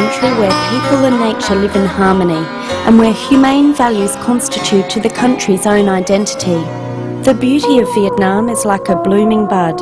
country where people and nature live in harmony and where humane values constitute to the country's own identity. The beauty of Vietnam is like a blooming bud,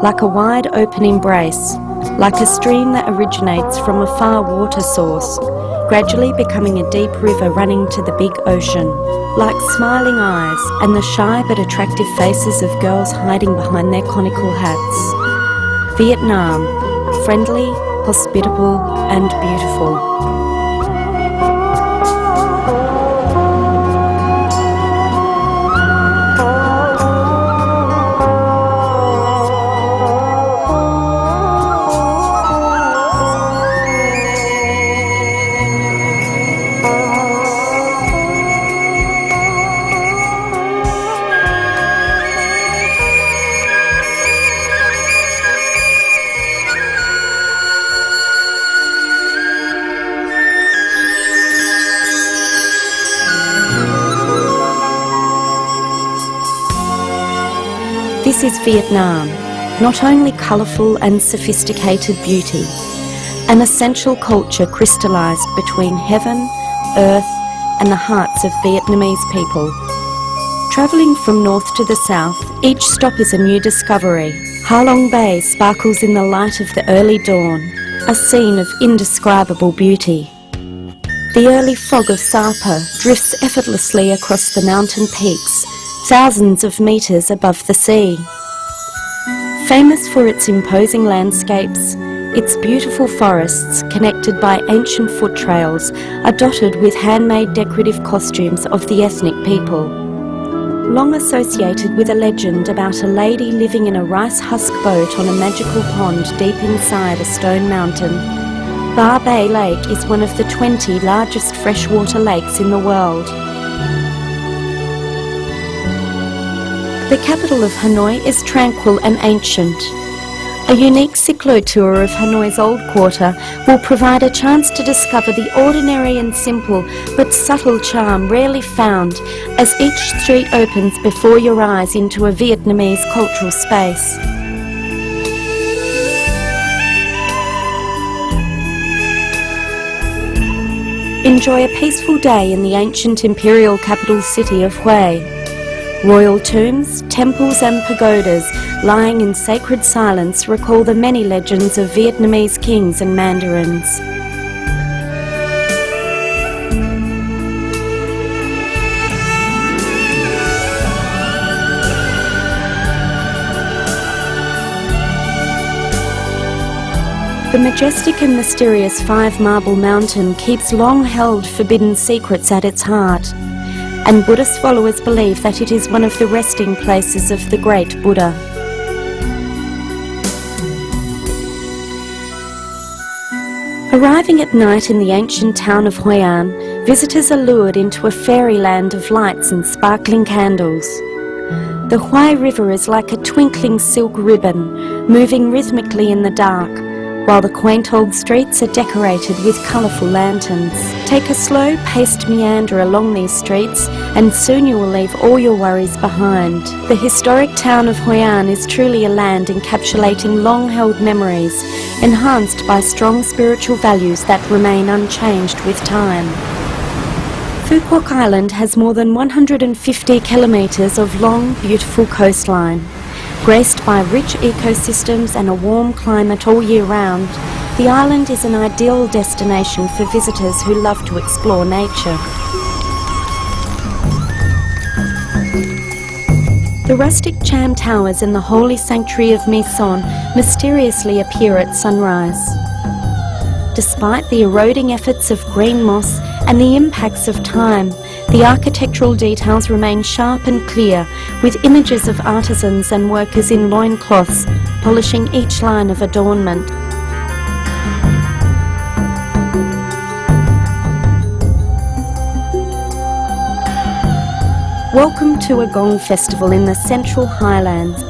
like a wide open embrace, like a stream that originates from a far water source, gradually becoming a deep river running to the big ocean, like smiling eyes and the shy but attractive faces of girls hiding behind their conical hats. Vietnam, friendly, hospitable and beautiful. This is Vietnam, not only colourful and sophisticated beauty, an essential culture crystallised between heaven, earth and the hearts of Vietnamese people. Travelling from north to the south, each stop is a new discovery. Ha Long Bay sparkles in the light of the early dawn, a scene of indescribable beauty. The early fog of Sapa drifts effortlessly across the mountain peaks, thousands of metres above the sea. Famous for its imposing landscapes, its beautiful forests connected by ancient foot trails are dotted with handmade decorative costumes of the ethnic people. Long associated with a legend about a lady living in a rice husk boat on a magical pond deep inside a stone mountain, Ba Bay Lake is one of the 20 largest freshwater lakes in the world. The capital of Hanoi is tranquil and ancient. A unique cyclo-tour of Hanoi's old quarter will provide a chance to discover the ordinary and simple but subtle charm rarely found as each street opens before your eyes into a Vietnamese cultural space. Enjoy a peaceful day in the ancient imperial capital city of Hue. Royal tombs, temples and pagodas lying in sacred silence recall the many legends of Vietnamese kings and mandarins. The majestic and mysterious Five Marble Mountain keeps long-held forbidden secrets at its heart, and Buddhist followers believe that it is one of the resting places of the great Buddha. Arriving at night in the ancient town of Hoi An, visitors are lured into a fairyland of lights and sparkling candles. The Hue River is like a twinkling silk ribbon, moving rhythmically in the dark, while the quaint old streets are decorated with colourful lanterns. Take a slow-paced meander along these streets and soon you will leave all your worries behind. The historic town of Hoi An is truly a land encapsulating long-held memories, enhanced by strong spiritual values that remain unchanged with time. Phu Quoc Island has more than 150 kilometres of long, beautiful coastline. Graced by rich ecosystems and a warm climate all year round, the island is an ideal destination for visitors who love to explore nature. The rustic Cham Towers in the holy sanctuary of My Son mysteriously appear at sunrise. Despite the eroding efforts of green moss and the impacts of time, the architectural details remain sharp and clear, with images of artisans and workers in loincloths polishing each line of adornment. Welcome to a gong festival in the Central Highlands.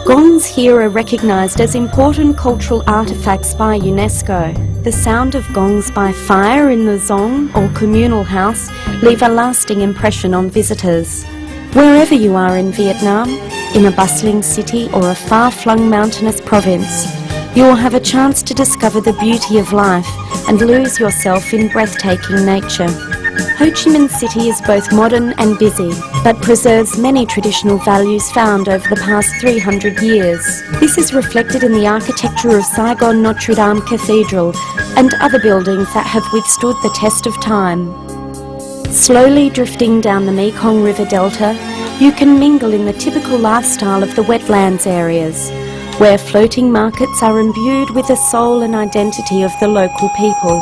Gongs here are recognised as important cultural artefacts by UNESCO. The sound of gongs by fire in the zong or communal house leave a lasting impression on visitors. Wherever you are in Vietnam, in a bustling city or a far-flung mountainous province, you will have a chance to discover the beauty of life and lose yourself in breathtaking nature. Ho Chi Minh City is both modern and busy, but preserves many traditional values found over the past 300 years. This is reflected in the architecture of Saigon Notre Dame Cathedral and other buildings that have withstood the test of time. Slowly drifting down the Mekong River Delta, you can mingle in the typical lifestyle of the wetlands areas, where floating markets are imbued with the soul and identity of the local people.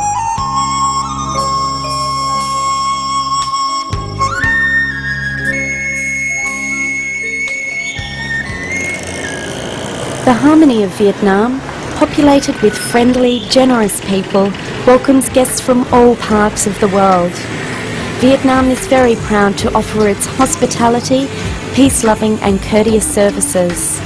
The harmony of Vietnam, populated with friendly, generous people, welcomes guests from all parts of the world. Vietnam is very proud to offer its hospitality, peace-loving and courteous services.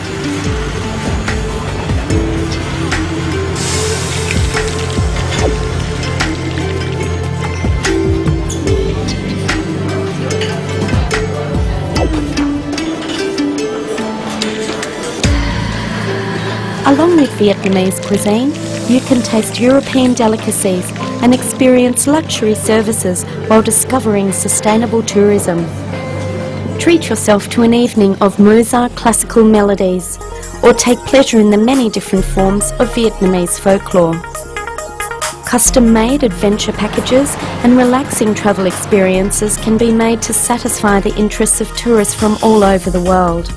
Along with Vietnamese cuisine, you can taste European delicacies and experience luxury services while discovering sustainable tourism. Treat yourself to an evening of Mozart classical melodies, or take pleasure in the many different forms of Vietnamese folklore. Custom-made adventure packages and relaxing travel experiences can be made to satisfy the interests of tourists from all over the world.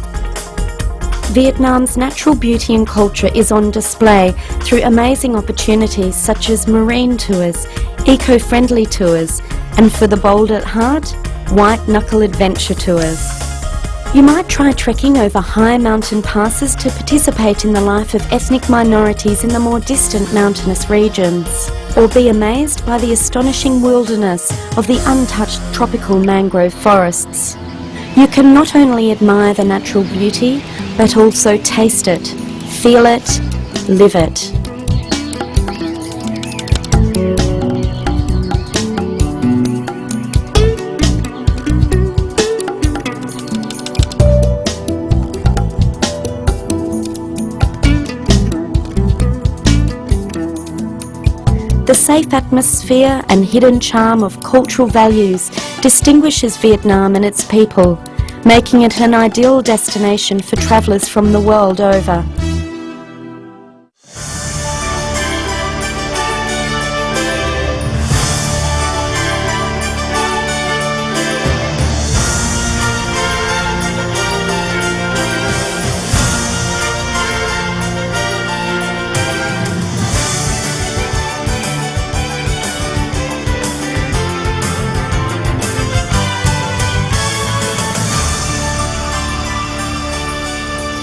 Vietnam's natural beauty and culture is on display through amazing opportunities such as marine tours, eco-friendly tours, and for the bold at heart, white-knuckle adventure tours. You might try trekking over high mountain passes to participate in the life of ethnic minorities in the more distant mountainous regions, or be amazed by the astonishing wilderness of the untouched tropical mangrove forests. You can not only admire the natural beauty, but also taste it, feel it, live it. The safe atmosphere and hidden charm of cultural values distinguishes Vietnam and its people, making it an ideal destination for travellers from the world over.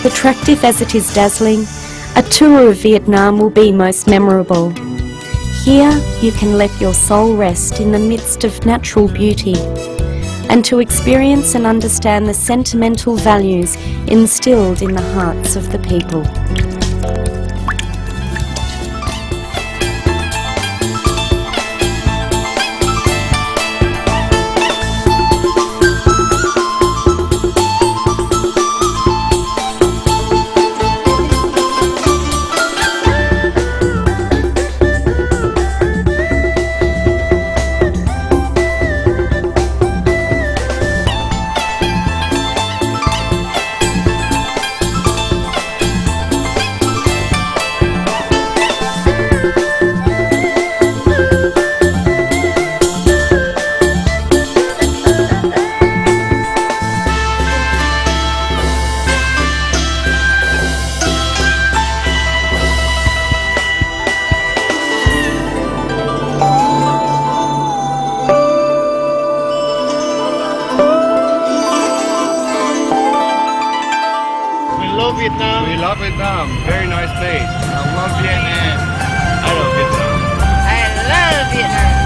Attractive as it is dazzling, a tour of Vietnam will be most memorable. Here you can let your soul rest in the midst of natural beauty, and to experience and understand the sentimental values instilled in the hearts of the people. Vietnam. We love Vietnam. Very nice place. I love Vietnam. I love Vietnam. I love Vietnam.